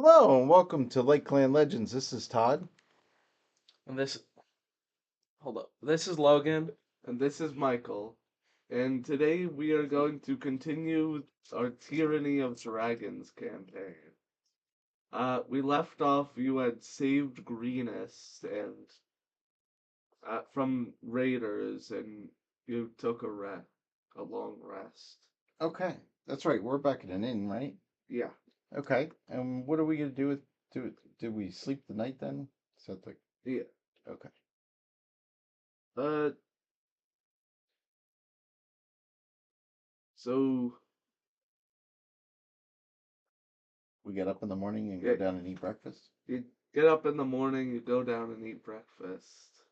Hello and welcome to Lake Clan Legends. This is Todd. And hold up. This is Logan. And this is Michael. And today we are going to continue our Tyranny of Dragons campaign. We left off, you had saved Greenest and from raiders, and you took a long rest. Okay, that's right. We're back at an inn, right? Yeah. Okay, and what are we gonna do with? Do we sleep the night then? So it's like Yeah. okay. Uh. So We get up in the morning and go Yeah. down and eat breakfast. you get up in the morning, you go down and eat breakfast.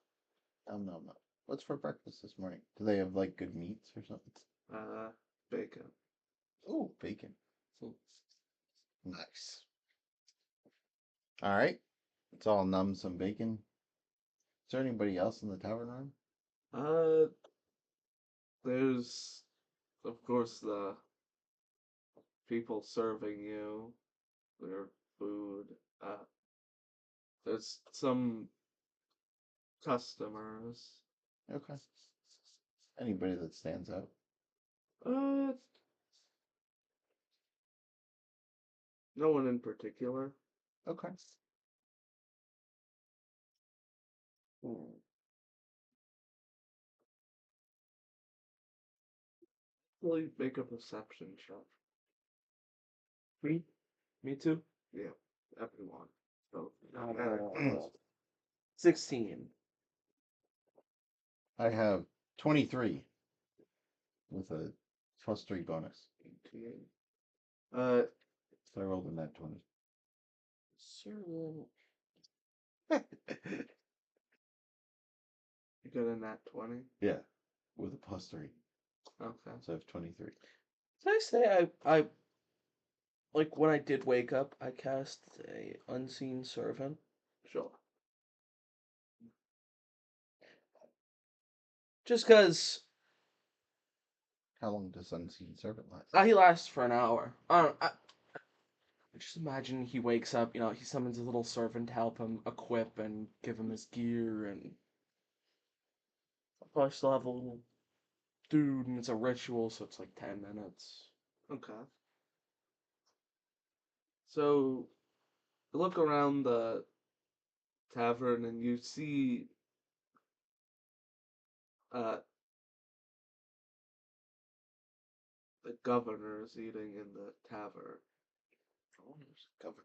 No, no. What's for breakfast this morning? Do they have like good meats or something? Bacon. Oh, bacon. Nice. All right. Let's all numb some bacon. Is there anybody else in the tavern room? There's, of course, the people serving you their food. There's some customers. Okay. Anybody that stands out? Uh, no one in particular. Okay. Hmm. Really make a perception check. Me too. Yeah, everyone. So, 16. I have 23 with a +3 bonus. 18. Uh, So I rolled a net 20. Sure. you got a nat 20. Yeah, with a +3. Okay. So I have 23. Did I say I like when I did wake up, I cast a unseen servant? Sure. Just because How long does Unseen Servant last? he lasts for an hour. I don't. I just imagine he wakes up. He summons a little servant to help him equip and give him his gear, and I'll probably still have a little dude, and it's a ritual, so it's like 10 minutes. Okay. So, you look around the tavern and you see uh, the governor's eating in the tavern. Governor.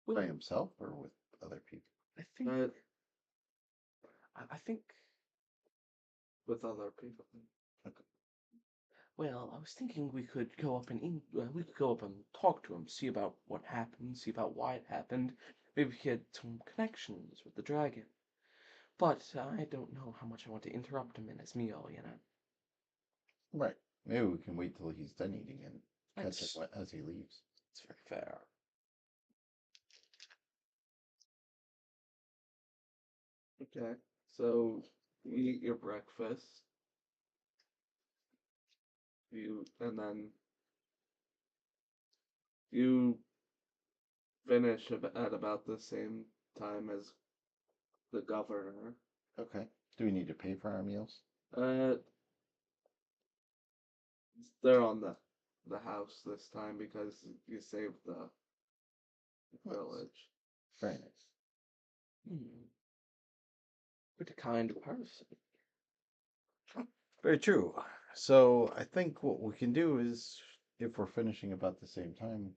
Well, By himself or with other people? I think. Uh, I think. with other people. Okay. Well, I was thinking we could go up and talk to him, see about what happened, see about why it happened. Maybe get some connections with the dragon. But I don't know how much I want to interrupt him in his meal. Right. Maybe we can wait till he's done eating and catch That's him as he leaves. it's very fair. Okay. So, you eat your breakfast. And then you finish at about the same time as the governor. Okay. Do we need to pay for our meals? Uh, they're on the house this time because you saved the village. Very nice. Hmm. What a kind person. Very true. So I think what we can do is, if we're finishing about the same time,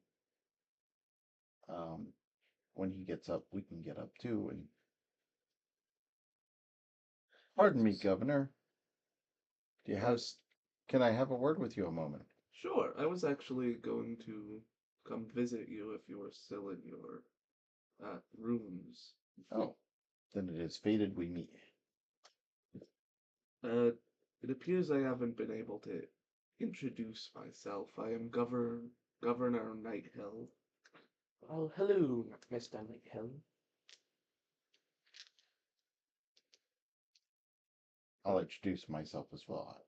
um, when he gets up, we can get up too. And pardon me, Governor. Do you have? Can I have a word with you a moment? Sure, I was actually going to come visit you if you were still in your rooms. Oh, then it is fated we meet. Uh, it appears I haven't been able to introduce myself. I am Governor Nighthill. Well, hello, Mr. Nighthill. I'll introduce myself as well.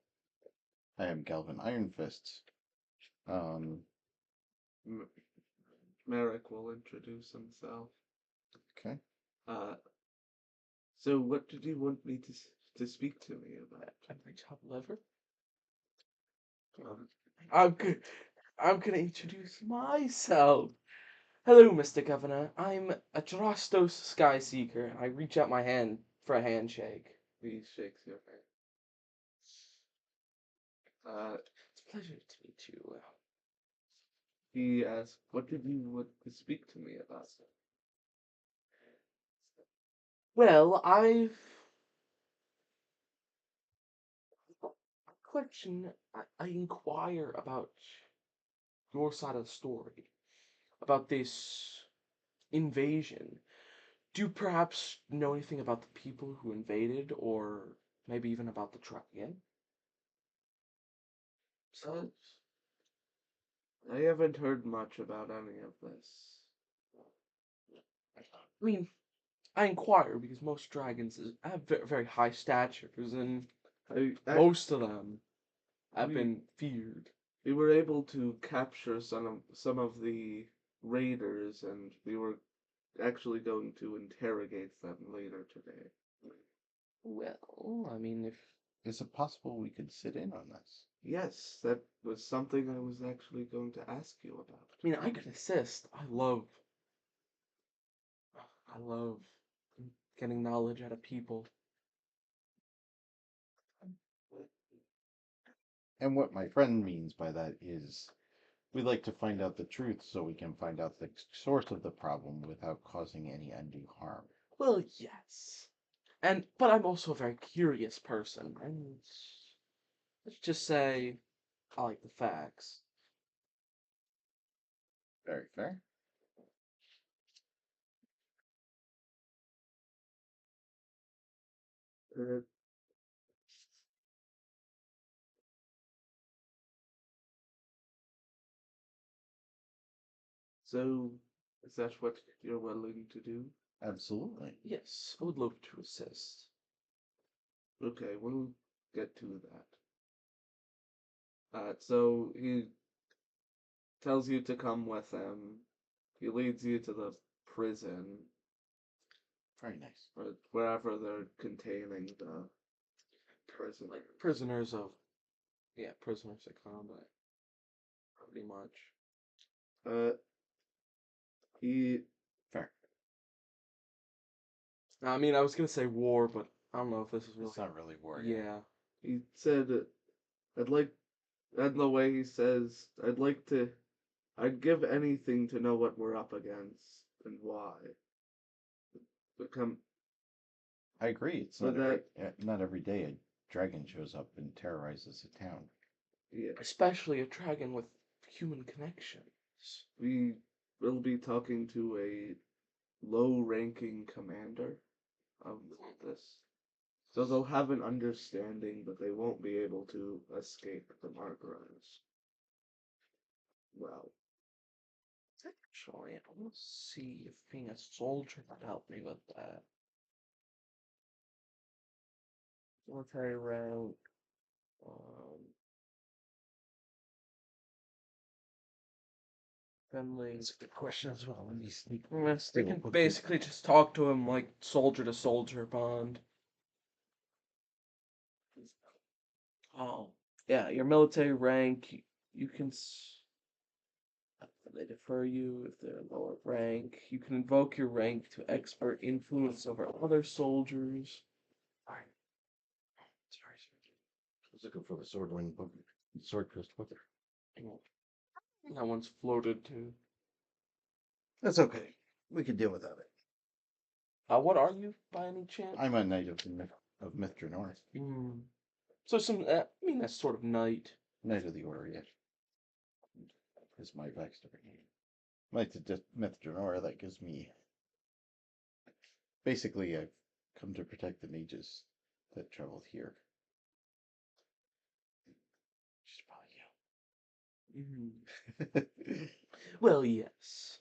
I am Galvin Ironfist. M- Merrick will introduce himself. Okay. Uh, so what did you want me to speak to me about? Am I chopped liver? I'm good. I'm gonna introduce myself. Hello, Mr. Governor. I'm a Drostos Skyseeker, and I reach out my hand for a handshake. He shakes your hand. It's a pleasure to meet you. He asks, what did you want to speak to me about? Well, a question. I inquire about your side of the story, about this invasion. Do you perhaps know anything about the people who invaded, or maybe even about the dragon? Uh, I haven't heard much about any of this. I mean, I inquire because most dragons have very high statures, and most of them have we- been feared. We were able to capture some of the raiders, and we were actually going to interrogate them later today. Well, I mean, if Is it possible we could sit in on this? Yes, that was something I was actually going to ask you about. I mean, I could assist. I love getting knowledge out of people. And what my friend means by that is we like to find out the truth so we can find out the source of the problem without causing any undue harm. Well, yes, but I'm also a very curious person, and let's just say I like the facts. Very fair. Uh, so, is that what you're willing to do? Absolutely. Yes, I would love to assist. Okay, we'll get to that. So he tells you to come with him. He leads you to the prison, Very nice. or wherever they're containing the prison. Like prisoners of combat, pretty much. Uh, he Fair. I mean, I was gonna say war, but I don't know if this is really. It's not really war yet. Yeah. he said, I'd like, and the way he says, I'd give anything to know what we're up against and why. Become I agree. It's For not every day a dragon shows up and terrorizes a town. yeah. Especially a dragon with human connections. We will be talking to a low-ranking commander of this. So they'll have an understanding, but they won't be able to escape the Margaras. Well, Actually, I want to see if being a soldier could help me with that. Military rank. Friendly. That's a good question as well. Let me sneak. Yes, they Still can book basically just talk to him like soldier to soldier bond. Oh, yeah, your military rank, you can. They defer you if they're lower rank. You can invoke your rank to expert influence over other soldiers. Alright. Sorry, sir. I was looking for the sword book. Sword crystal book. That one's floated too. That's okay. We could deal without it. What are you by any chance? I'm a knight of Mithranor. So I mean, that's sort of knight. Knight of the Order, yes. Is my backstory. Knight of Mithranor, that gives me. Basically, I've come to protect the mages that traveled here. Which is probably you. Well, yes.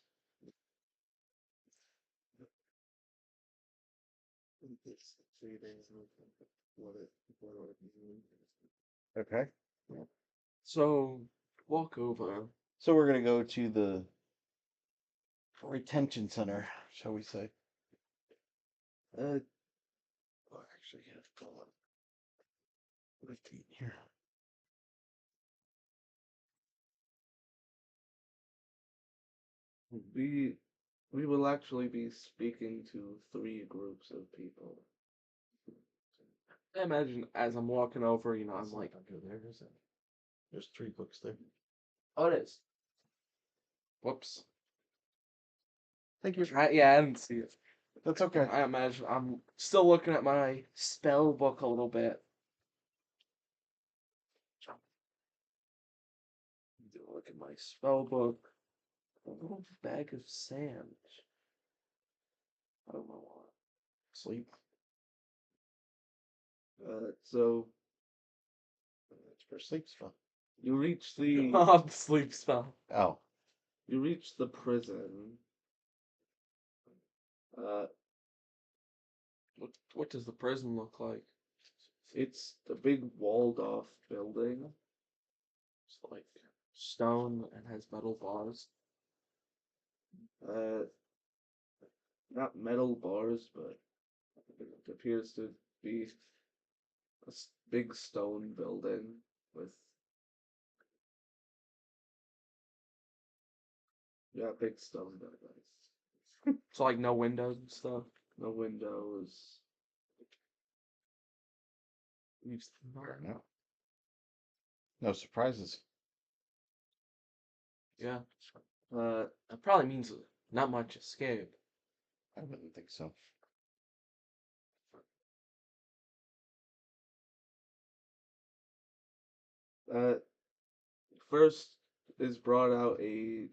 it's 3 days before Okay. So, walk over. So we're gonna go to the retention center, shall we say? Uh, Oh, actually, yeah, hold on. Let's see here. we we will actually be speaking to 3 groups of people. I imagine as I'm walking over, I'm It's like, not under there, is it? There's 3 books there. oh, it is. Whoops. Thank you. Yeah, I didn't see it. That's okay. I imagine I'm still looking at my spell book a little bit. Look at my spell book. A little bag of sand. I don't know why. Sleep. So It's for sleep spell. you reach the Oh, the sleep spell. Oh, prison. Uh, What does the prison look like? it's the big walled off building. It's like stone and has metal bars. Uh, not metal bars, but it appears to be a big stone building with big stone buildings. So like no windows and stuff. No windows. Leaves fair enough. No surprises. Yeah. Uh, That probably means not much escape. I wouldn't think so. uh, First is brought out a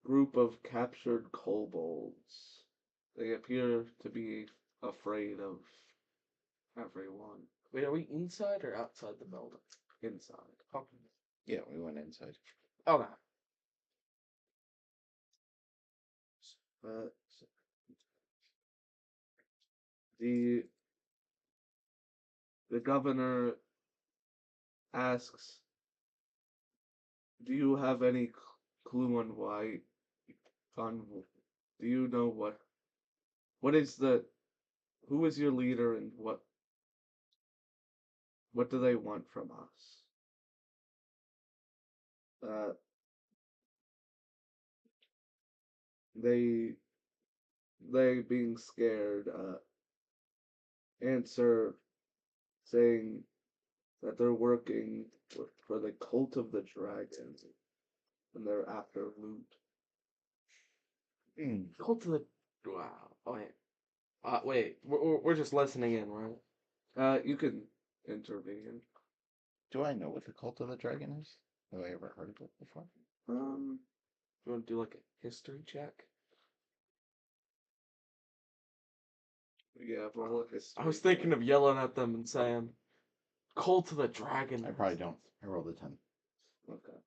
group of captured kobolds. They appear to be afraid of everyone Wait, are we inside or outside the building? inside. Okay. Yeah, we went inside. Okay. Uh, the the governor asks, "Do you have any clue on why? On do you know what is the who is your leader and what do they want from us?" Uh, they they being scared answer saying that they're working for the cult of the dragon and they're after loot. Hmm. Go to the. Wow. Oh, wait. Wait. We're just listening in, right? You can intervene. Do I know what the Cult of the Dragon is? Have I ever heard of it before? Um, You want to do like a history check? yeah, roll a history. I was thinking of yelling at them and saying, "Cult of the Dragon." I probably don't. I rolled a 10. Okay.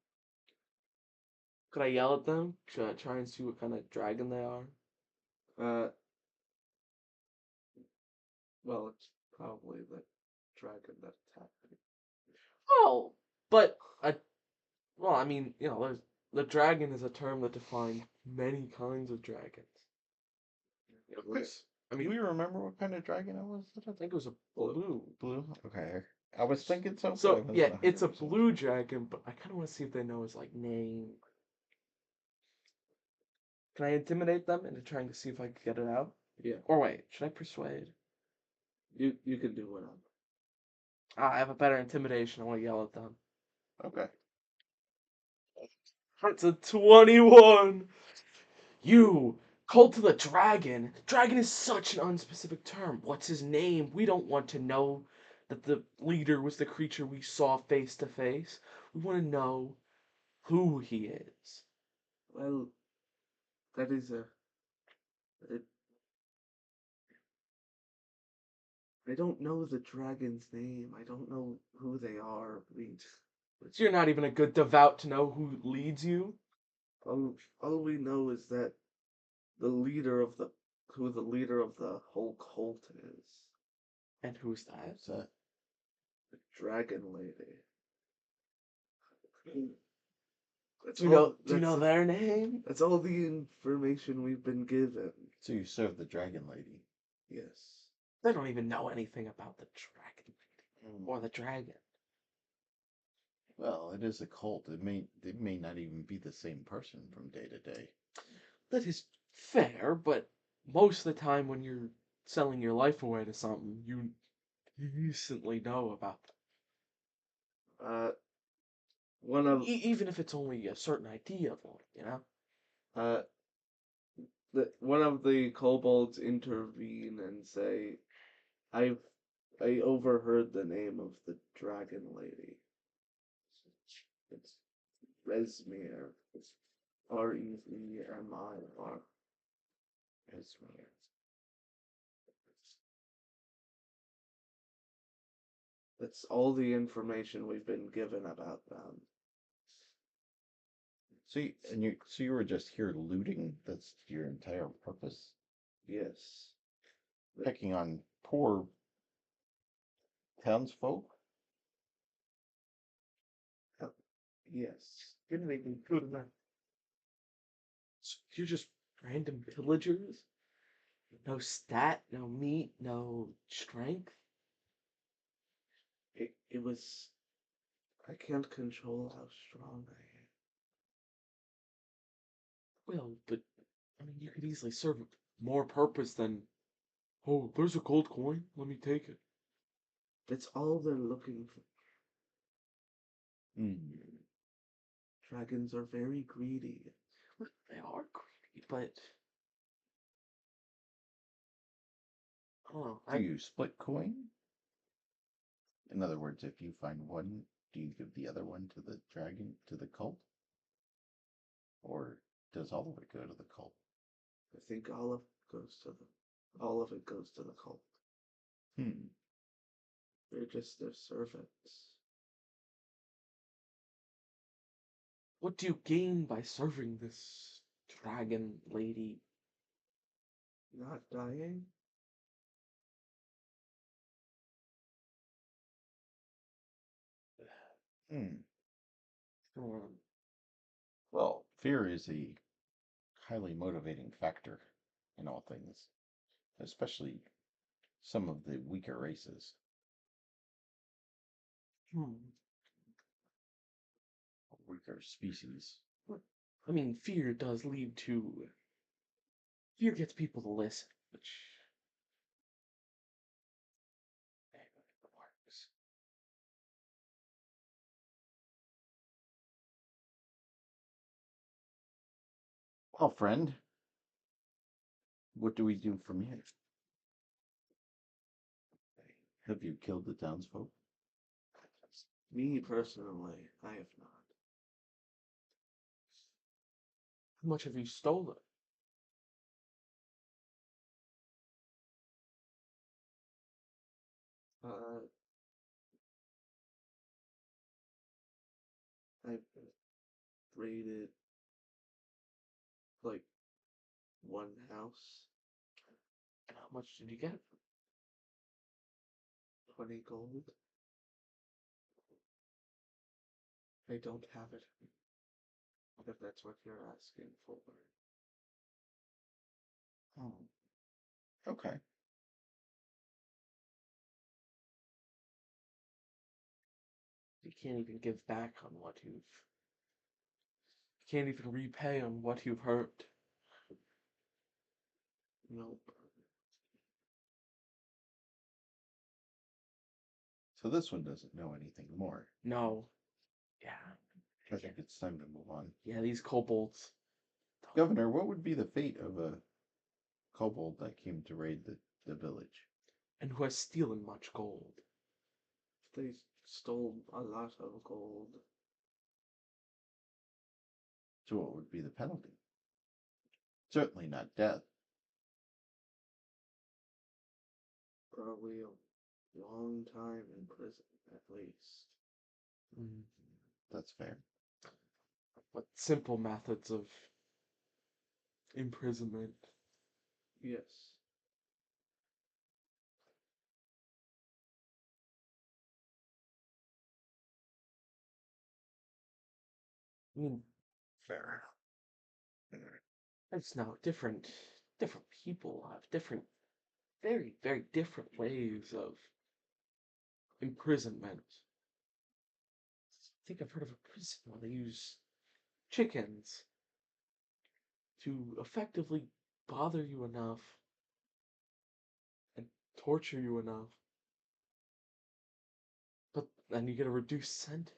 Could I yell at them? Should I try and see what kind of dragon they are? Uh, well, it's probably the dragon that attacked me. Oh, but well, I mean, there's the dragon is a term that defines many kinds of dragons. I Do mean, we remember what kind of dragon it was? I think it was a blue. Blue? Okay. I was thinking so, but I So wasn't yeah, it's a 100% blue sure. dragon, but I kind of want to see if they know his like name. Can I intimidate them into trying to see if I can get it out? Yeah, Or wait, should I persuade? you can do whatever. I have a better intimidation. I want to yell at them. Okay. It's a 21. You, cult of the dragon. Dragon is such an unspecific term. What's his name? We don't want to know that the leader was the creature we saw face to face. We want to know who he is. Well, that is a. It, I don't know the dragon's name. I don't know who they are. So you're not even a good devout to know who leads you? All we know is that the leader of the who the leader of the whole cult is. And who's that? What's that? The dragon lady. That's Do you know? all, Do you know their name? that's all the information we've been given. So you serve the dragon lady. Yes. They don't even know anything about the dragon Mm. or the dragon. Well, it is a cult. It may not even be the same person from day to day. That is fair, but most of the time when you're selling your life away to something, you instantly know about them. One of Even if it's only a certain idea of one, you know? uh one of the kobolds intervene and say, I overheard the name of the dragon lady. It's Resmir. It's Remir. Resmir. That's all the information we've been given about them. So you were just here looting? That's your entire purpose? Yes. Picking on poor townsfolk? Yes. You're not even good enough. So you're just random pillagers? No stat, no meat, no strength? It was. I can't control how strong I Well, but, I mean, you could easily serve more purpose than, oh, there's a gold coin, let me take it. That's all they're looking for. Hmm. Dragons are very greedy. They are greedy, but oh, Do you split coin? In other words, if you find one, do you give the other one to the dragon, to the cult? Or does all of it go to the cult? I think all of it goes to the cult. Hmm. They're just their servants. what do you gain by serving this dragon lady? Not dying? Hmm. Hmm. Well, fear is a highly motivating factor in all things, especially some of the weaker races. Hmm. Weaker species. I mean, fear does lead to. Fear gets people to listen, which works. Well, friend, what do we do from here? Have you killed the townsfolk? Me personally, I have not. How much have you stolen? Uh, I've raided like one house, And how much did you get? 20 gold. I don't have it. If that's what you're asking for. Oh, okay. You can't even give back on what you've. You can't even repay on what you've hurt. Nope. So this one doesn't know anything more. No. Yeah. I think it's time to move on. Yeah, these kobolds. Governor, what would be the fate of a kobold that came to raid the village? And who has stolen much gold. They stole a lot of gold. So what would be the penalty? Certainly not death. Probably a long time in prison, at least. Mm. That's fair. What simple methods of imprisonment. Yes. I mean, Fair. It's now different people have different, very, very different ways of imprisonment. I think I've heard of a prison where they use chickens to effectively bother you enough and torture you enough, but then you get a reduced sentence.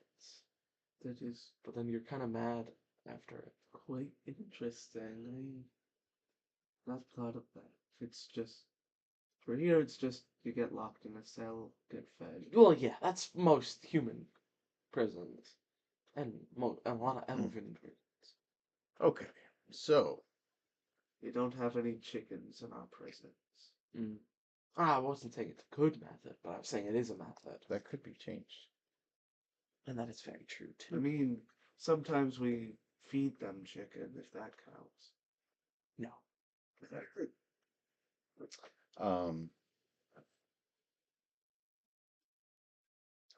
That is But then you're kind of mad after it. quite interesting. I not thought of that. It's just for here. It's just you get locked in a cell, get fed. Well, yeah, that's most human prisons, and a lot of elven prisons. Okay, so We don't have any chickens in our prisons. I wasn't saying it's a good method, but I was saying it is a method, that could be changed. and that is very true too. I mean, sometimes we feed them chicken, if that counts. No, Um,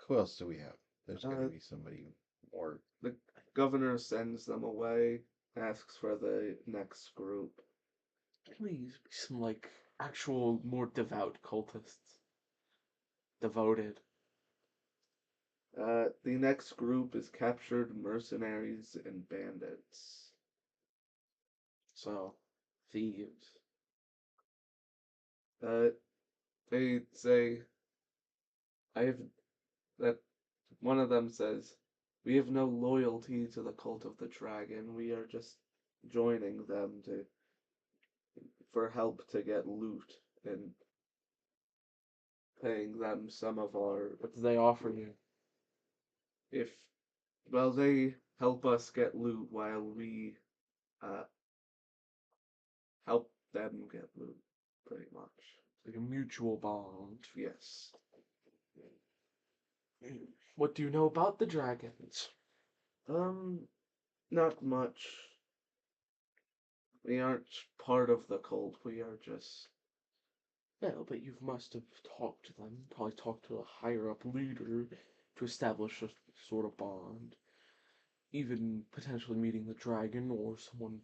who else do we have? There's got to be somebody more. The governor sends them away, asks for the next group. please be some like actual more devout cultists. Devoted. The next group is captured mercenaries and bandits. So, thieves. They say, I have, that one of them says, we have no loyalty to the cult of the dragon. We are just joining them for help to get loot and paying them some of our, What do they offer you? if, well, they help us get loot while we, uh, help them get loot, pretty much. Like a mutual bond. Yes. What do you know about the dragons? Not much. We aren't part of the cult. We are just. Well, but you must have talked to them, probably talked to a higher up leader to establish a sort of bond. Even potentially meeting the dragon or someone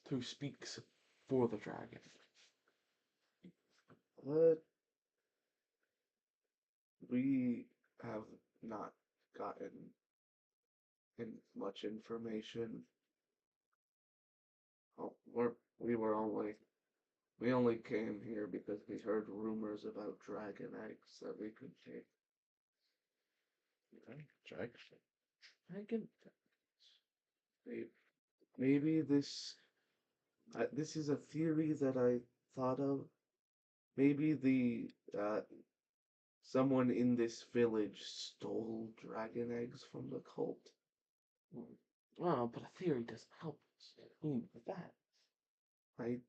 who speaks for the dragon. But we have not gotten much information. Oh, we only came here because we heard rumors about dragon eggs that we could take. Jack? Dragon? Maybe this is a theory that I thought of. Maybe someone in this village stole dragon eggs from the cult. Well, but a theory doesn't help us. We need facts. I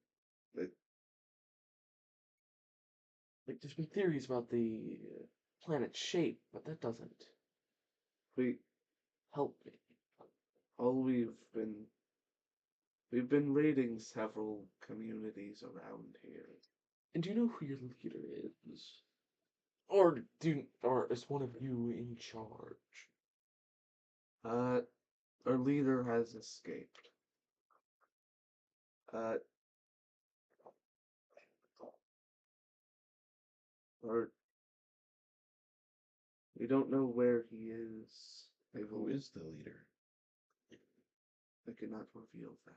Like, there's been theories about the planet's shape, but that doesn't we help me. all we've been raiding several communities around here. And do you know who your leader is? Or is one of you in charge? Our leader has escaped. Uh, or we don't know where he is. Who is the leader? I cannot reveal that.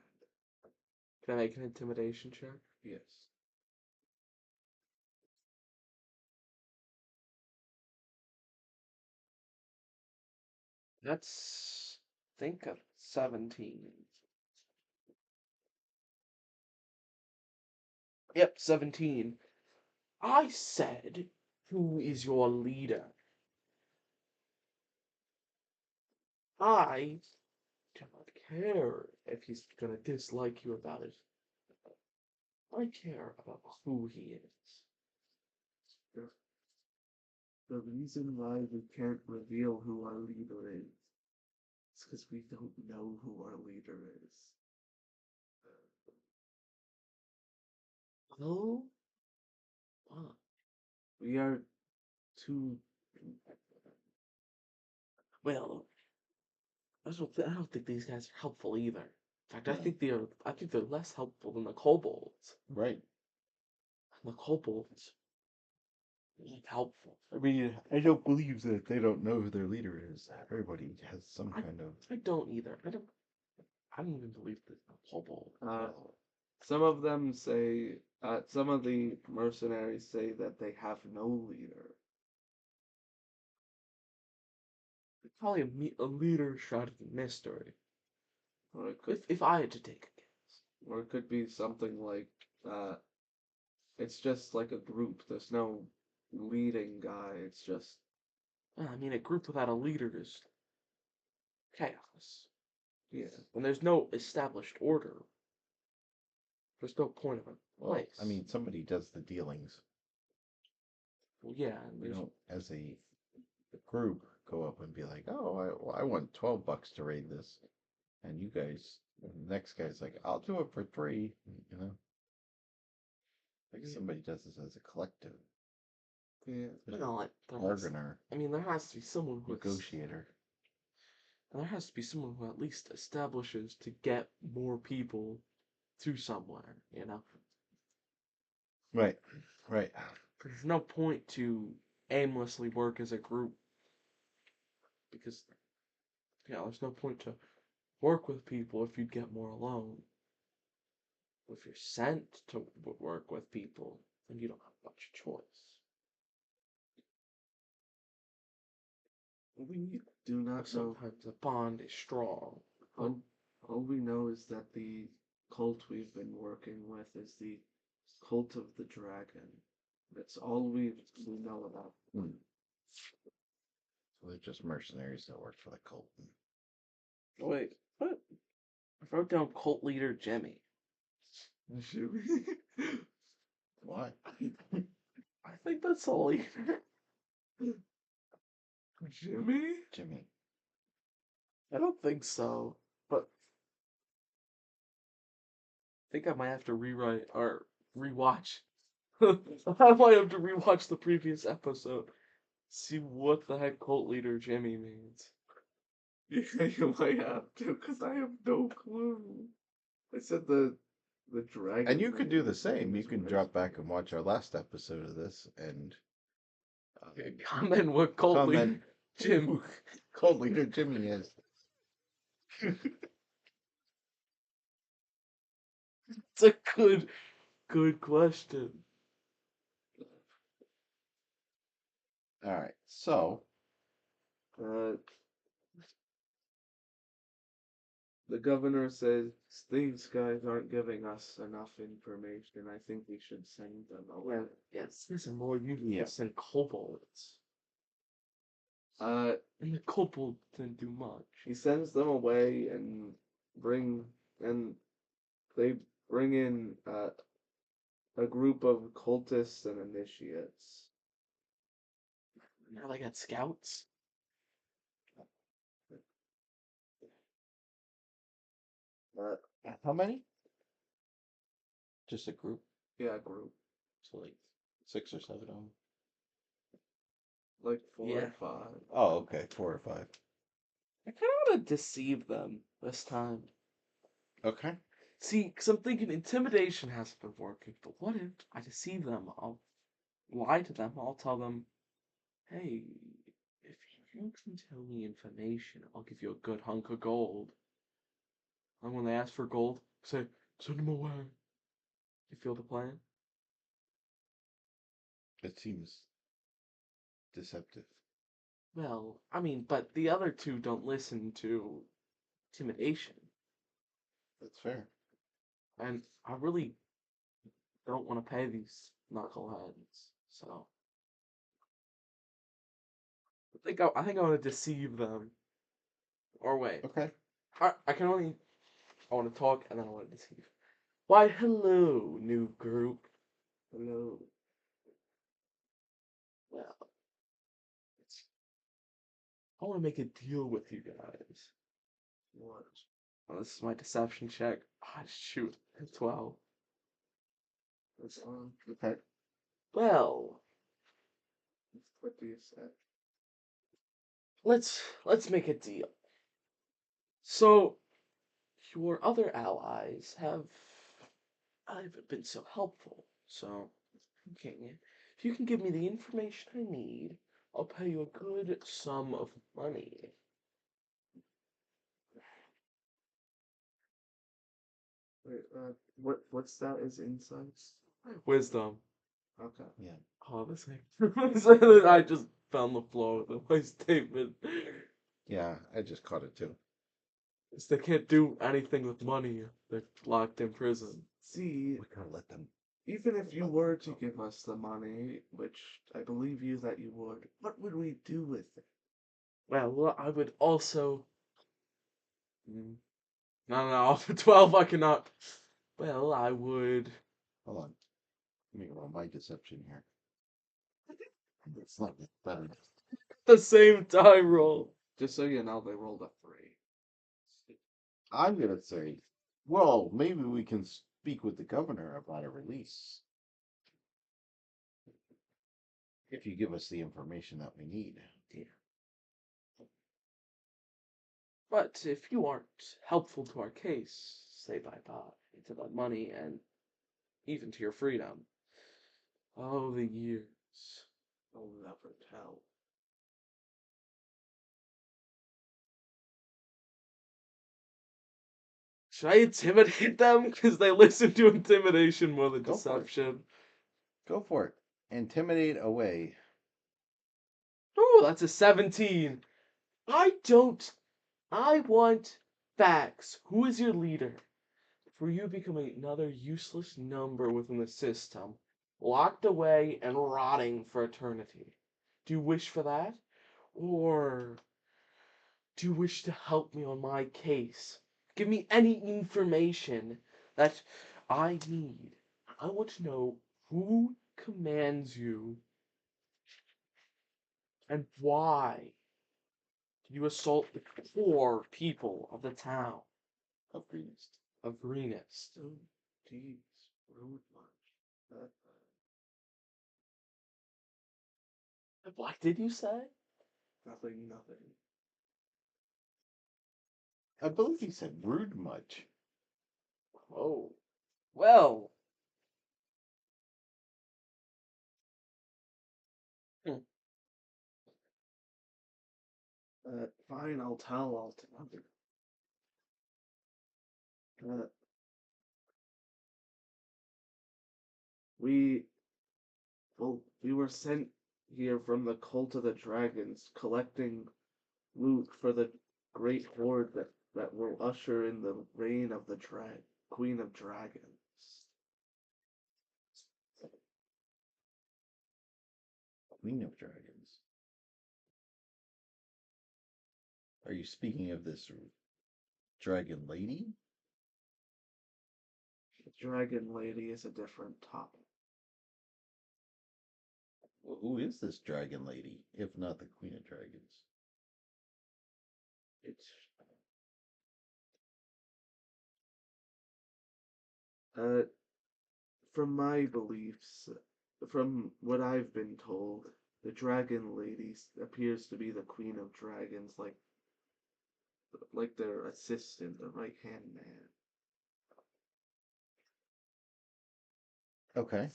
Can I make an intimidation check? Yes. That's, think of 17. Yep, 17. I said, who is your leader? I do not care if he's gonna dislike you about it. I care about who he is. The reason why we can't reveal who our leader is because we don't know who our leader is. Oh? What? We are too. Well, I don't think these guys are helpful either. In fact, I think they're less helpful than the kobolds. Right. And the kobolds are helpful. I mean, I don't believe that they don't know who their leader is. Everybody has some kind of. I don't either. I don't even believe that the kobold. Some of them say, some of the mercenaries say that they have no leader. Probably a leader shrouded in mystery. Or it could, If I had to take a guess. or it could be something like, it's just like a group. There's no leading guy. It's just, I mean, a group without a leader is chaos. yeah. When there's no established order, there's no point of a Well, place. I mean, somebody does the dealings. Well, yeah, and We there's don't, as a group, go up and be like, "Oh, I want $12 to raid this," and you guys, and the next guy's like, "I'll do it for 3." You know, like somebody does this as a collective. Yeah. you know, like Bargainer, I mean, there has to be someone who negotiator. there has to be someone who at least establishes to get more people to somewhere. You know, Right, right. there's no point to aimlessly work as a group because there's no point to work with people if you'd get more alone. If you're sent to work with people, then you don't have much choice. We do not know. Sometimes a bond is strong. All we know is that the cult we've been working with is the cult of the dragon. That's all we know about. So they're just mercenaries that work for the cult. Wait, what? I wrote down cult leader Jimmy. What? I think that's the leader. Jimmy? Jimmy. I don't think so, but I think I might have to rewrite or rewatch. I might have to rewatch the previous episode. See what the heck cult leader Jimmy means. Yeah, you might have to, because I have no clue. I said the dragon. And you could do the is same. You can raised drop by- back and watch our last episode of this and Comment what cult leader comment Jim. who cult leader Jimmy is. It's a good question. All right, so Uh, the governor says these guys aren't giving us enough information. I think we should send them away. Yes, these are more Yeah. useless than kobolds. And the kobold didn't do much. He sends them away and they bring in a group of cultists and initiates. Now they got scouts. how many? Just a group, Yeah, group. so like 6 or 7 of them. Like 4 Yeah. or 5. Oh, okay, 4 or 5. I kind of want to deceive them this time. Okay. See, because I'm thinking intimidation hasn't been working, but what if I deceive them? I'll lie to them. I'll tell them, hey, if you can tell me information, I'll give you a good hunk of gold. And when they ask for gold, say, send them away. You feel the plan? It seems deceptive. Well, I mean, but the other two don't listen to intimidation. That's fair. And I really don't want to pay these knuckleheads, so I think I want to deceive them. Or wait, Okay. I can only I want to talk and then I want to deceive. Why, hello, new group. Hello. Well, I want to make a deal with you guys. What? Oh, this is my deception check. Ah, shoot, 12. That's on. Okay. Well, What do you say? let's make a deal. So, your other allies haven't been so helpful. So, can you, if you can give me the information I need, I'll pay you a good sum of money. Wait, what's that as insights? Wisdom. Okay. Yeah. Oh, this I just found the flaw with my statement. Yeah, I just caught it too. They can't do anything with money. They're locked in prison. See, We gotta let them. even if you were to give us the money, which I believe you that you would, what would we do with it? Well, I would also. No, for 12 I cannot. Well, I would. Hold on. Let me roll my deception here. It's not better. The same die roll. Just so you know, they rolled a 3. I'm gonna say, well, maybe we can speak with the governor about a release. If you give us the information that we need. Yeah. But if you aren't helpful to our case, say bye-bye to the money and even to your freedom. Oh, the years. I'll never tell. Should I intimidate them? Because they listen to intimidation more than Go for it. deception. Go for it. Intimidate away. Oh, that's a 17. I want facts. Who is your leader? For you becoming another useless number within the system, locked away and rotting for eternity. Do you wish for that? Or do you wish to help me on my case? Give me any information that I need. I want to know who commands you and why did you assault the poor people of the town Of greenest. of Greenest. Oh, jeez, rude much. What did you say? Nothing. I believe he said rude much. Oh, well. Hmm. Fine, I'll tell altogether. We, we were sent here from the cult of the dragons, collecting loot for the great horde that will usher in the reign of the Queen of Dragons. Queen of Dragons. Are you speaking of this dragon lady? The Dragon Lady is a different topic. Well, who is this dragon lady, if not the Queen of Dragons? It's from my beliefs, from what I've been told, the Dragon Lady appears to be the Queen of Dragons, like their assistant, the right hand man. Okay.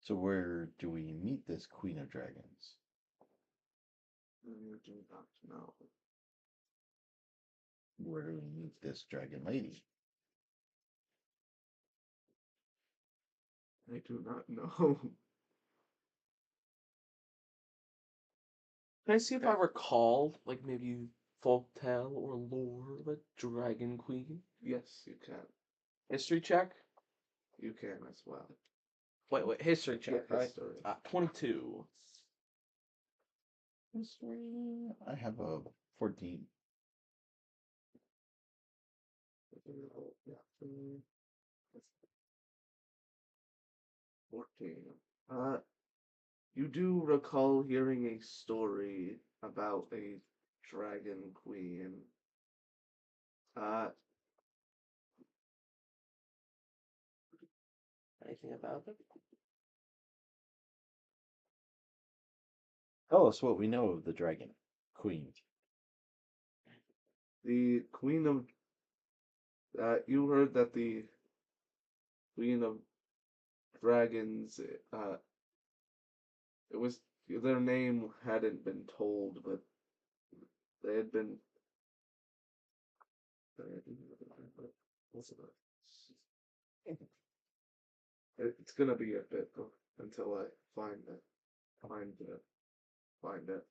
So where do we meet this Queen of Dragons? I do not know. Where do we meet this dragon lady? I do not know. Can I see if I recall, like maybe folktale or lore of a dragon queen? Yes, you can. History check? You can as well. Wait, history check, Yeah, right? history. 22. History. I have a 14. Yeah. 14. You do recall hearing a story about a dragon queen. Uh, Anything about it? Oh, tell us what we know of the dragon queen. The Queen of you heard that the Queen of Dragons it was their name hadn't been told, but they had been what's it's gonna be a bit until I find it. Find it.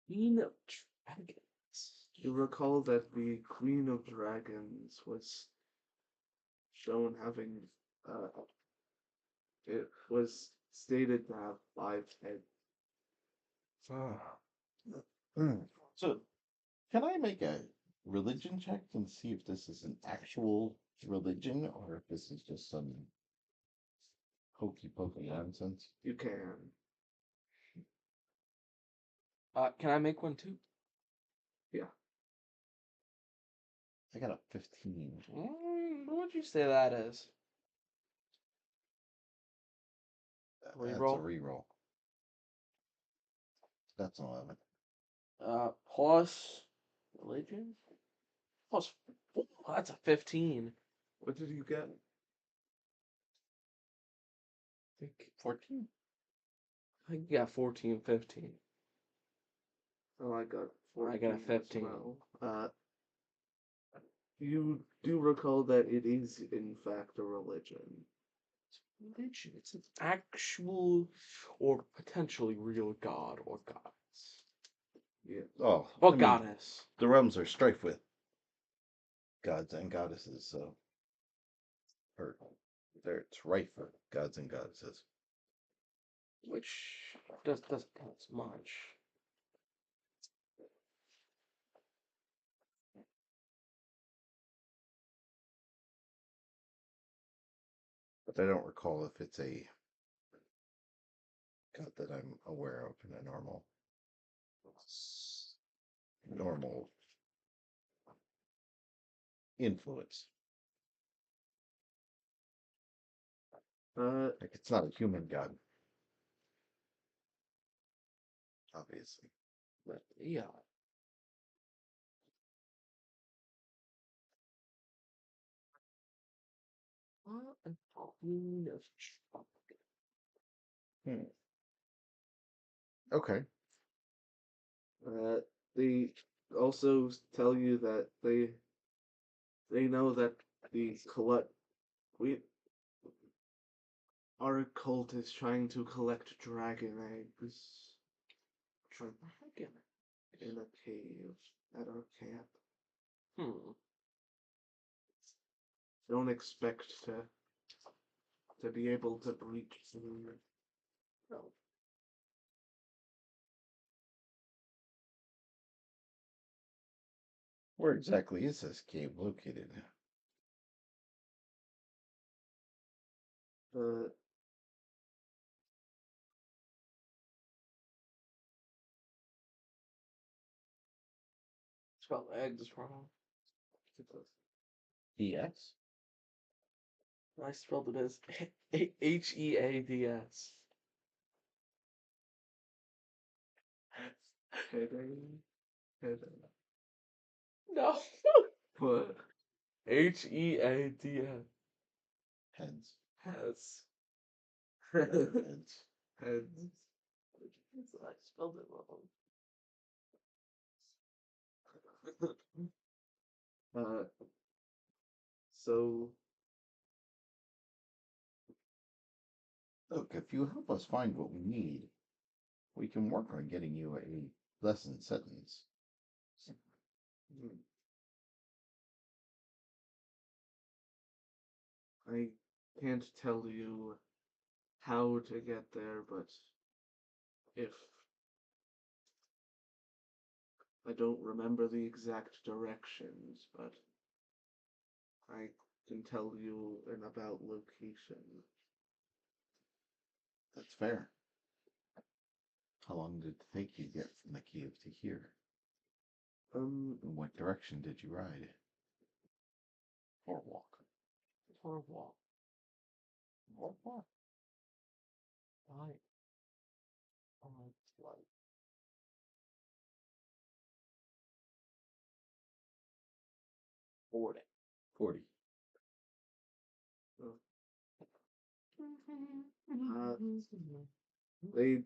Queen of Dragons. You recall that the Queen of Dragons was shown having it was stated to have 5 heads. So, can I make a religion check and see if this is an actual religion or if this is just some hokey pokey nonsense? You can. Can I make one too? I got a 15. What would you say that is? That's a Reroll? reroll. That's an 11. Plus religion? Plus, that's a 15. What did you get? I think 14. I think you got 14, 15. Oh, I got I got a 14 as 15. well. You do recall that it is in fact a religion. Religion. It's an actual or potentially real god or goddess. Yeah. Oh, Or I mean, goddess. the realms are strife with gods and goddesses, so. Or, it's rife for gods and goddesses. Which doesn't count as much. But I don't recall if it's a god that I'm aware of in a normal influence. Like it's not a human god. Obviously. But yeah. A queen of Hmm. Okay. They also tell you that they know that the our cult is trying to collect dragon eggs dragon. in a cave at our camp. Don't expect to be able to breach through. No. Where exactly is this cave located? Uh, Spelled eggs wrong. EX? I spelled it as Heads. heading. No. What? Heads. Heads. Has. Heads. Heads. I spelled it wrong. So Look, if you help us find what we need, we can work on getting you a lesson sentence. I can't tell you how to get there, but if I don't remember the exact directions, but can tell you an about location. That's fair. How long did it take you to get from the cave to here? In what direction did you ride? Or walk? For a walk. Or walk? Right. Like 40. 40. They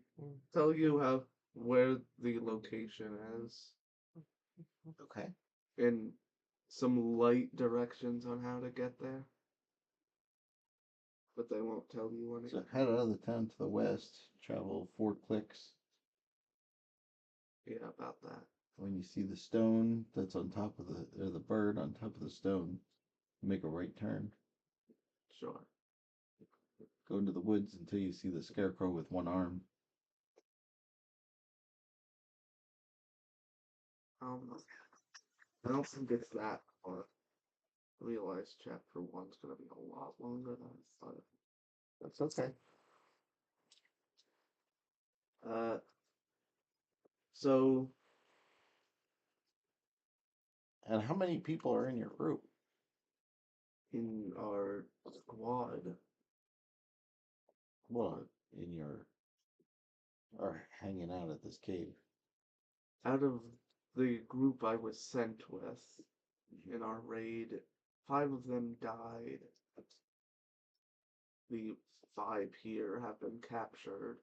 tell you where the location is Okay. and some light directions on how to get there. But they won't tell you So anything. head out of the town to the west, travel 4 clicks. Yeah, about that. When you see the stone that's on top of the bird on top of the stone, make a right turn. Sure. Go into the woods until you see the scarecrow with one arm. I don't think it's that far. I realize chapter 1's gonna be a lot longer than I thought. That's okay. So And how many people are in your group? in our squad, Well, in your are hanging out at this cave. out of the group I was sent with in our raid, 5 of them died. The 5 here have been captured,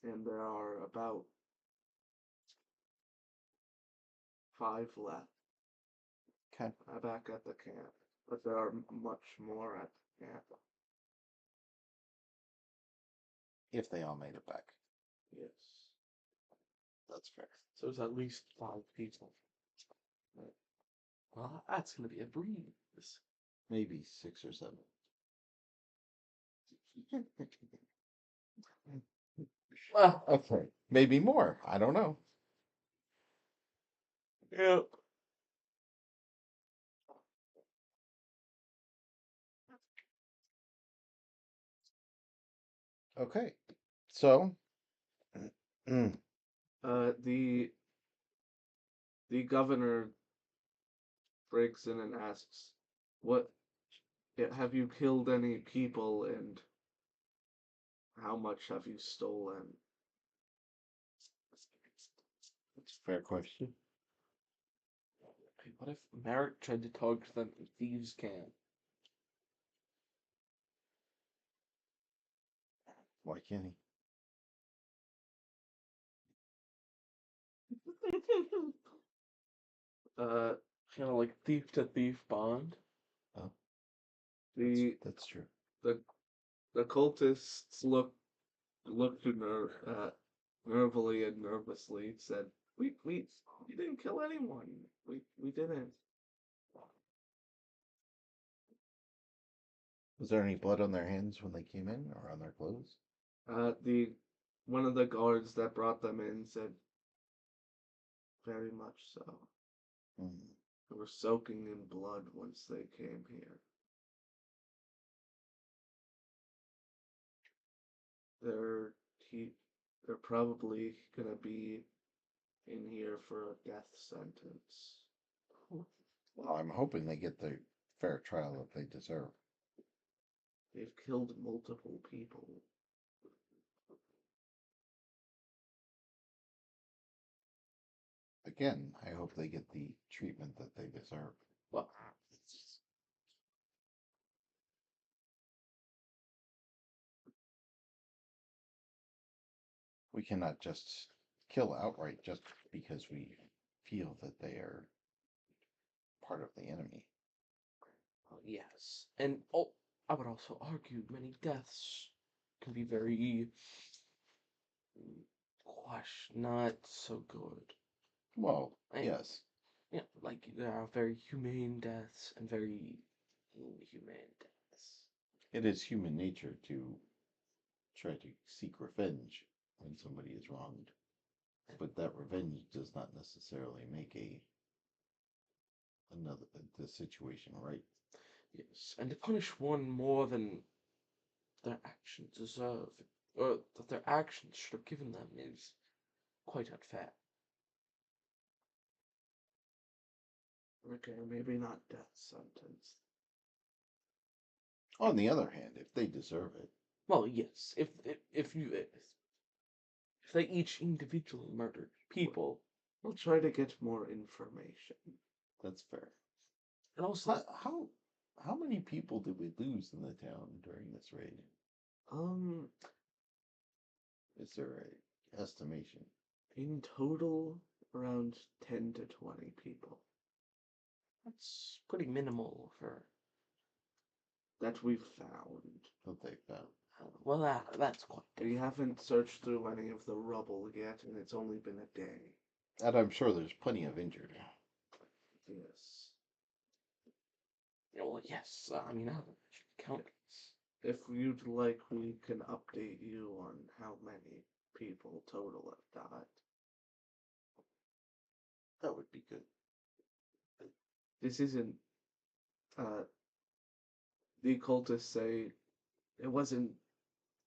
and there are about 5 left Okay. back at the camp, but there are much more at the camp. If they all made it back. Yes. That's fair. So it's at least 5 people. Well, that's gonna be a breeze. Maybe 6 or 7. Well, Okay. Maybe more. I don't know. yeah. Okay. So, The governor breaks in and asks, "What have you killed any people, and how much have you stolen?" that's a fair question. What if Merrick tried to talk to them in thieves' camp? Why can't he? uh, Kind of like thief to thief bond. Oh, the that's true. the the cultists looked nervily and nervously, said, "We didn't kill anyone. We didn't." Was there any blood on their hands when they came in or on their clothes? The one of the guards that brought them in said, "Very much so. Hmm. They were soaking in blood once they came here. They're he, they're probably gonna be in here for a death sentence." Well, I'm hoping they get the fair trial that they deserve. They've killed multiple people. Again, I hope they get the treatment that they deserve. Well, We cannot just kill outright just because we feel that they are part of the enemy. yes. And I would also argue many deaths can be very, not so good. Well, And, yes. yeah, like there are very humane deaths and very inhumane deaths. It is human nature to try to seek revenge when somebody is wronged. But that revenge does not necessarily make the situation right. Yes, and to punish one more than their actions deserve, or that their actions should have given them, is quite unfair. Okay, maybe not death sentence. On the other hand, if they deserve it, Well, yes, if they each individually murdered people, We'll try to get more information. that's fair. and also How many people did we lose in the town during this raid? Um, Is there a estimation? in total, around 10 to 20 people that's pretty minimal for. that we've found. That they found. Well, that's quite We different. haven't searched through any of the rubble yet, and it's only been a day. And I'm sure there's plenty of injured. Yes. Well, yes, I mean, I haven't counted. If you'd like, we can update you on how many people total have died. That would be good. This isn't, uh, the cultists say it wasn't,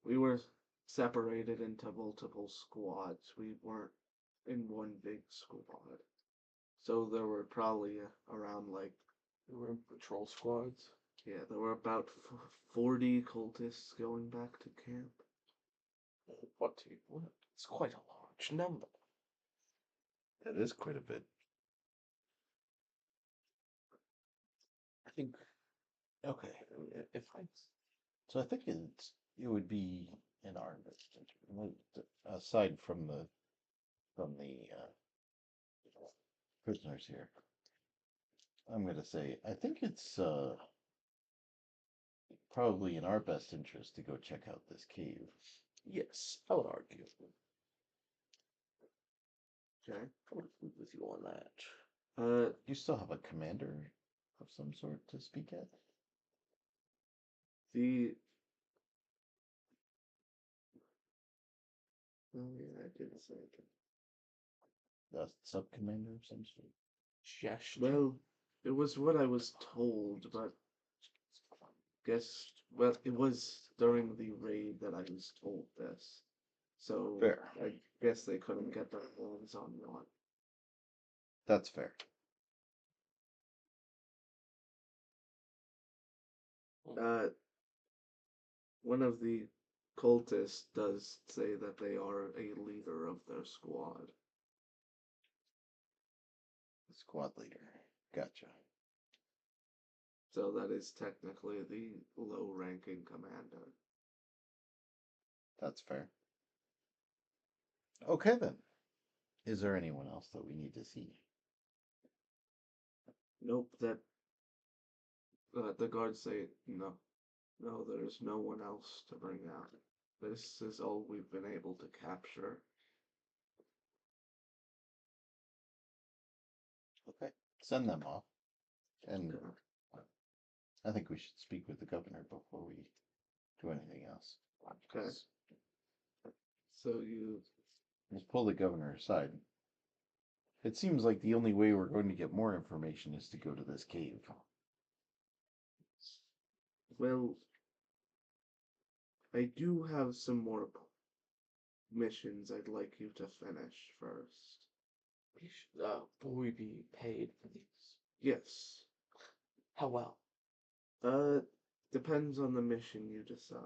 we were separated into multiple squads. We weren't in one big squad. So there were probably around like, We were in patrol squads. yeah, there were about 40 cultists going back to camp. What? It's quite a large number. That is quite a bit. I think. Okay. If I. So I think it would be in our best interest, aside from the prisoners here. I'm going to say I think it's probably in our best interest to go check out this cave. Yes, I would argue. Okay. I would agree with you on that. You still have a commander of some sort to speak at? The Oh yeah, I did say that. A sub commander of some sort? Gesture. Well, it was what I was told, but it was during the raid that I was told this. So Fair. I guess they couldn't get their hands on one. That's fair. One of the cultists does say that they are a leader of their squad. Squad leader. Gotcha. So that is technically the low-ranking commander. That's fair. Okay then. Is there anyone else that we need to see? Nope, the guards say no. No, there's no one else to bring out. This is all we've been able to capture. Okay. Send them off. And Okay. I think we should speak with the governor before we do anything else. Okay. So you Let's pull the governor aside. It seems like the only way we're going to get more information is to go to this cave. Well, I do have some more missions I'd like you to finish first. Will we be paid for these? Yes. How well? Depends on the mission you decide.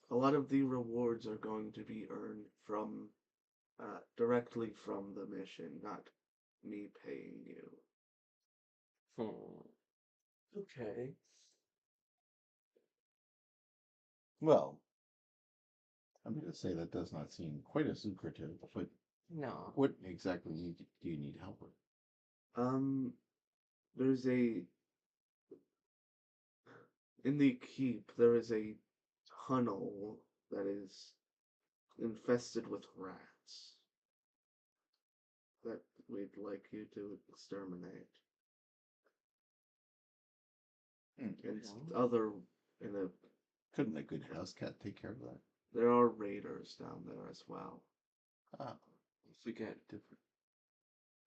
A lot of the rewards are going to be earned from directly from the mission, not me paying you. Okay. Well, I'm going to say that does not seem quite as lucrative, but No. what exactly do you need help with? There's in the keep, there is a tunnel that is infested with rats that we'd like you to exterminate. And in a Couldn't a good house cat take care of that? there are raiders down there as well. Ah, If we get different.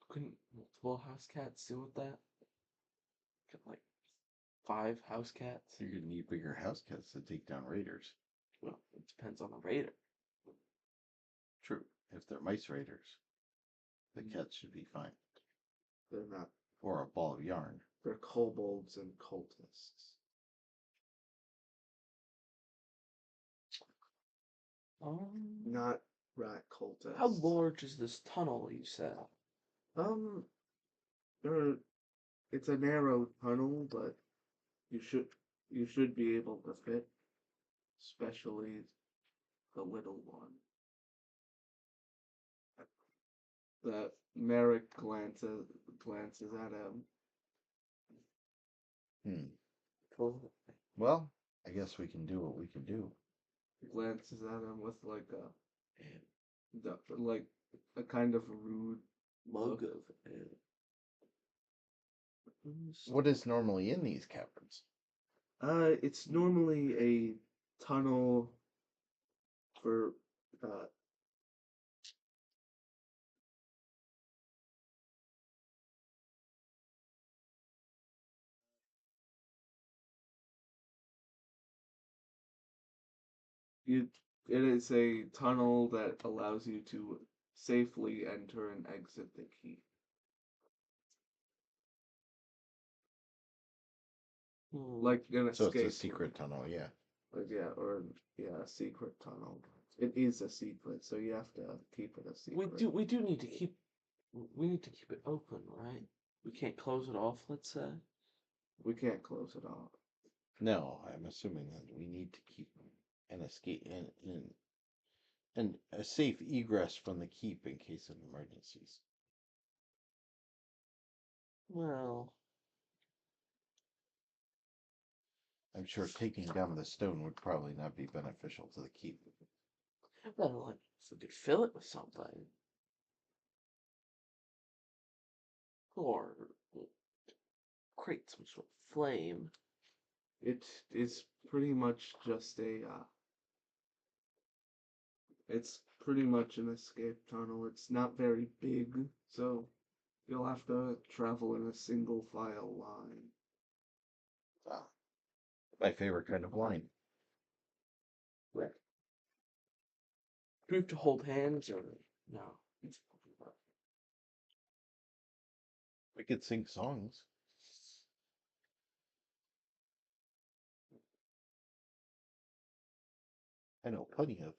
couldn't multiple house cats deal with that? Get like 5 house cats. You're gonna need bigger house cats to take down raiders. Well, it depends on the raider. True. If they're mice raiders, the cats should be fine. They're not. Or a ball of yarn. They're kobolds and cultists. Not rat cultists. How large is this tunnel you said? Um, there. It's a narrow tunnel, but you should be able to fit, especially the little one. That Merrick glances at him. Cool. Well, I guess we can do what we can do. Glances at him with like a kind of rude Mug look. of it. What is normally in these caverns? It's normally a tunnel for it is a tunnel that allows you to safely enter and exit the keep. Like an escape. So it's a secret tunnel, yeah. A secret tunnel. It is a secret, so you have to keep it a secret. We need to keep it open, right? We can't close it off, let's say. We can't close it off. No, I'm assuming that we need to keep an escape and a safe egress from the keep in case of emergencies. Well, I'm sure taking down the stone would probably not be beneficial to the keep. well, like, if we could fill it with something. Or create some sort of flame. It is pretty much just it's pretty much an escape tunnel. It's not very big, so you'll have to travel in a single file line. Ah, my favorite kind of wine. Right. Do we have to hold hands or no? We could sing songs. I know plenty of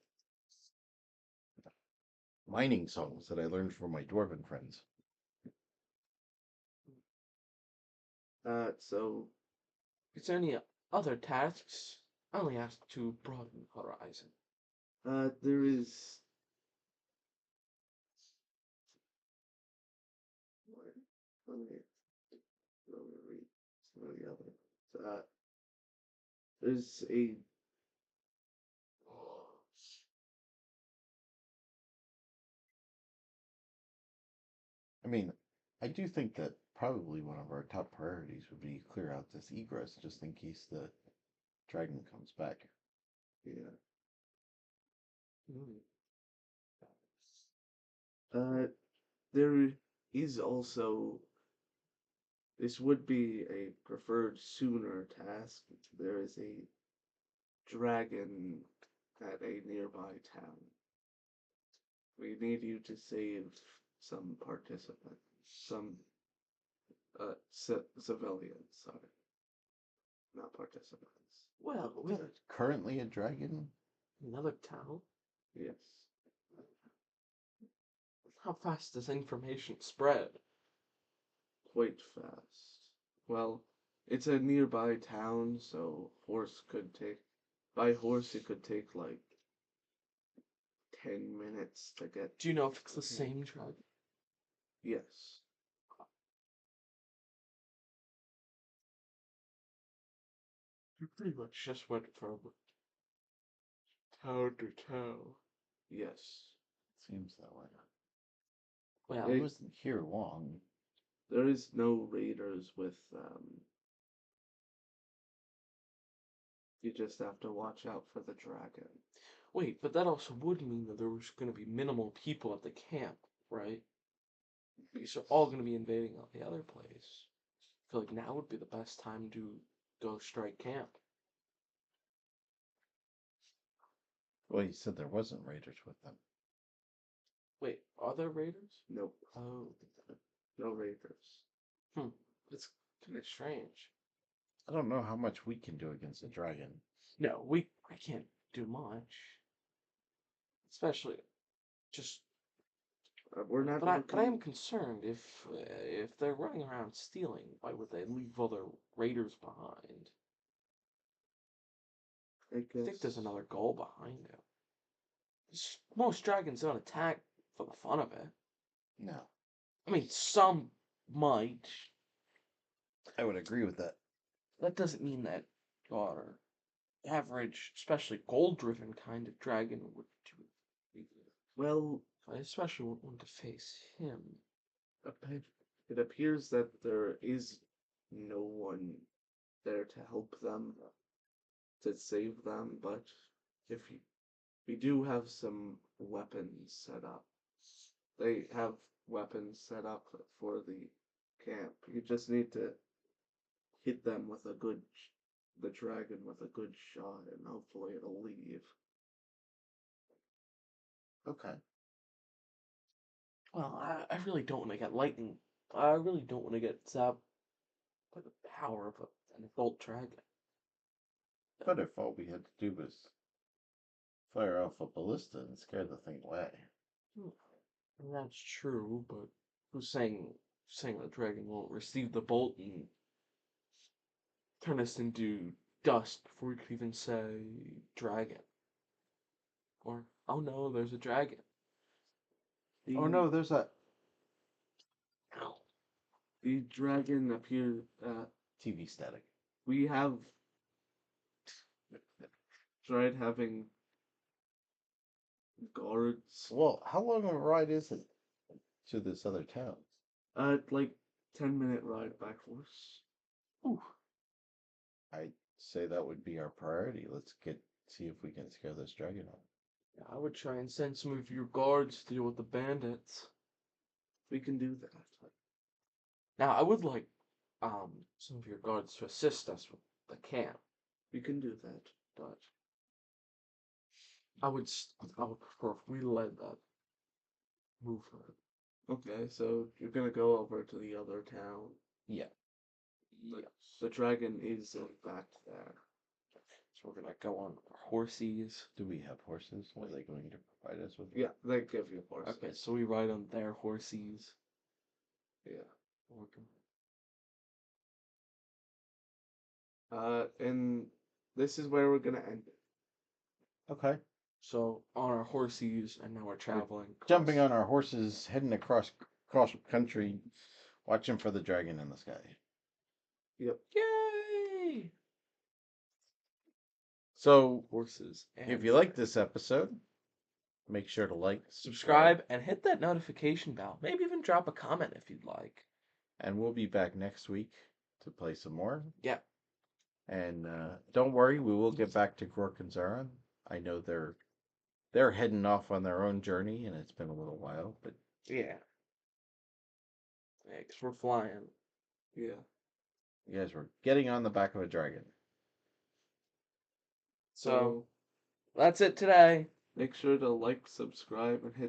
mining songs that I learned from my dwarven friends. So Is there any other tasks? I only asked to broaden horizon. there is. Let me read some of the other. There's a. I mean, I do think that probably one of our top priorities would be clear out this egress just in case the dragon comes back. Yeah. There is also. This would be a preferred sooner task. There is a dragon at a nearby town. We need you to save some participants, some civilians. Sorry, not participants. Well, we have Currently a dragon? another town. Yes. How fast does information spread? Quite fast. Well, it's a nearby town, so by horse it could take like 10 minutes to get. Do you know if it's the same dragon? Yes. You pretty much just went from town to town. Yes. Seems that way. Well, I wasn't here long. There is no raiders with you just have to watch out for the dragon. wait, but that also would mean that there was going to be minimal people at the camp, right? Because they're all going to be invading the other place. feel like now would be the best time to go strike camp. Well, you said there wasn't raiders with them. Wait, are there raiders? Nope, Oh, no raiders. it's kind of strange. I don't know how much we can do against a dragon. No, we can't do much. Especially just. We're not. But I am concerned if they're running around stealing, why would they leave other raiders behind? I I think guess. there's another goal behind it. Most dragons don't attack for the fun of it. No, I mean, some might. I would agree with that. That doesn't mean that our average, especially gold-driven kind of dragon would do it either. Well, I especially wouldn't want to face him. it appears that there is no one there to help them, to save them, but we do have some weapons set up. They have weapons set up for the camp. You just need to hit them with the dragon with a good shot, and hopefully it'll leave. Okay. Well, I really don't want to get lightning. I really don't want to get zapped by the power of an adult dragon. But if all we had to do was fire off a ballista and scare the thing away. That's true, but who's saying the dragon won't receive the bolt and turn us into dust before we could even say dragon? Or, oh no, there's a dragon. Oh no, there's a The dragon appears. TV static. We have tried having guards. Well, how long of a ride is it to this other town? Like 10-minute ride by horse. Ooh, I'd say that would be our priority. Let's see if we can scare this dragon off. I would try and send some of your guards to deal with the bandits. We can do that. Now, I would like some of your guards to assist us with the camp, We can do that. but I would prefer if we led that movement. Okay, so you're gonna go over to the other town. Yeah. Like, the dragon is in fact there. So we're gonna go on our horses. Do we have horses? Are they going to provide us with? Yeah, they give you horses. Okay, so we ride on their horses. Yeah. Okay. And this is where we're gonna end it. Okay. So on our horses, and now we're traveling. Jumping on our horses, heading across country, watching for the dragon in the sky. Yep. Yay! So, Horses. if you like this episode, make sure to like, subscribe, and hit that notification bell. Maybe even drop a comment if you'd like. and we'll be back next week to play some more. Yeah. And don't worry, we will get back to Gork and Zaron. I know they're heading off on their own journey, and it's been a little while, but Yeah. Yeah, 'cause we're flying. Yeah. you guys were getting on the back of a dragon. So that's it today. Make sure to like, subscribe, and hit